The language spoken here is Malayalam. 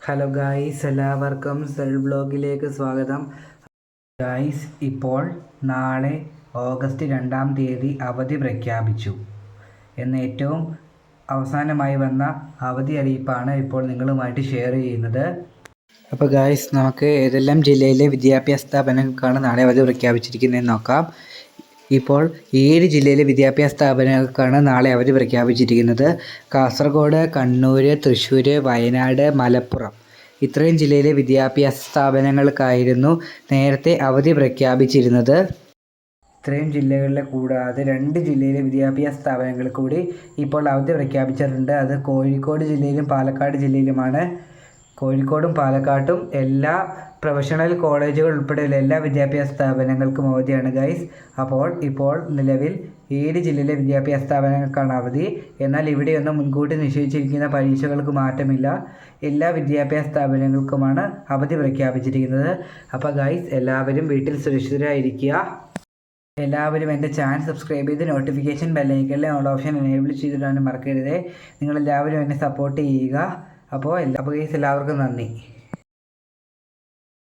ഹലോ ഗായ്സ്, എല്ലാവർക്കും സെൽഫ് ബ്ലോഗിലേക്ക് സ്വാഗതം. ഗായ്സ്, ഇപ്പോൾ നാളെ ഓഗസ്റ്റ് 2-ാം തീയതി അവധി പ്രഖ്യാപിച്ചു എന്ന ഏറ്റവും അവസാനമായി വന്ന അവധി അറിയിപ്പാണ് ഇപ്പോൾ നിങ്ങളുമായിട്ട് ഷെയർ ചെയ്യുന്നത്. അപ്പോൾ ഗായ്സ്, നമുക്ക് ഏതെല്ലാം ജില്ലയിലെ വിദ്യാഭ്യാസ സ്ഥാപനങ്ങൾക്കാണ് നാളെ അവധി പ്രഖ്യാപിച്ചിരിക്കുന്നതെന്ന് നോക്കാം. ഇപ്പോൾ 7 ജില്ലയിലെ വിദ്യാഭ്യാസ സ്ഥാപനങ്ങൾക്കാണ് നാളെ അവധി പ്രഖ്യാപിച്ചിരിക്കുന്നത്. കാസർഗോഡ്, കണ്ണൂർ, തൃശ്ശൂർ, വയനാട്, മലപ്പുറം ഇത്രയും ജില്ലയിലെ വിദ്യാഭ്യാസ സ്ഥാപനങ്ങൾക്കായിരുന്നു നേരത്തെ അവധി പ്രഖ്യാപിച്ചിരുന്നത്. ഇത്രയും ജില്ലകളിലെ കൂടാതെ 2 ജില്ലയിലെ വിദ്യാഭ്യാസ സ്ഥാപനങ്ങൾ കൂടി ഇപ്പോൾ അവധി പ്രഖ്യാപിച്ചിട്ടുണ്ട്. അത് കോഴിക്കോട് ജില്ലയിലും പാലക്കാട് ജില്ലയിലുമാണ്. കോഴിക്കോടും പാലക്കാട്ടും എല്ലാ പ്രൊഫഷണൽ കോളേജുകൾ ഉൾപ്പെടെയുള്ള എല്ലാ വിദ്യാഭ്യാസ സ്ഥാപനങ്ങൾക്കും അവധിയാണ് ഗൈസ്. ഇപ്പോൾ നിലവിൽ 7 ജില്ലയിലെ വിദ്യാഭ്യാസ സ്ഥാപനങ്ങൾക്കാണ് അവധി. എന്നാൽ ഇവിടെയൊന്നും മുൻകൂട്ടി നിശ്ചയിച്ചിരിക്കുന്ന പരീക്ഷകൾക്ക് മാറ്റമില്ല. എല്ലാ വിദ്യാഭ്യാസ സ്ഥാപനങ്ങൾക്കുമാണ് അവധി പ്രഖ്യാപിച്ചിരിക്കുന്നത്. അപ്പോൾ ഗൈസ്, എല്ലാവരും വീട്ടിൽ സുരക്ഷിതരായിരിക്കുക. എല്ലാവരും എൻ്റെ ചാനൽ സബ്സ്ക്രൈബ് ചെയ്ത് നോട്ടിഫിക്കേഷൻ ബെല്ലൈക്കണിലെ ഓൾ ഓപ്ഷൻ എനേബിൾ ചെയ്തിടാനും മറക്കരുത്. നിങ്ങളെല്ലാവരും എന്നെ സപ്പോർട്ട് ചെയ്യുക. അപ്പോൾ ഗൈസ്, എല്ലാവർക്കും നന്ദി.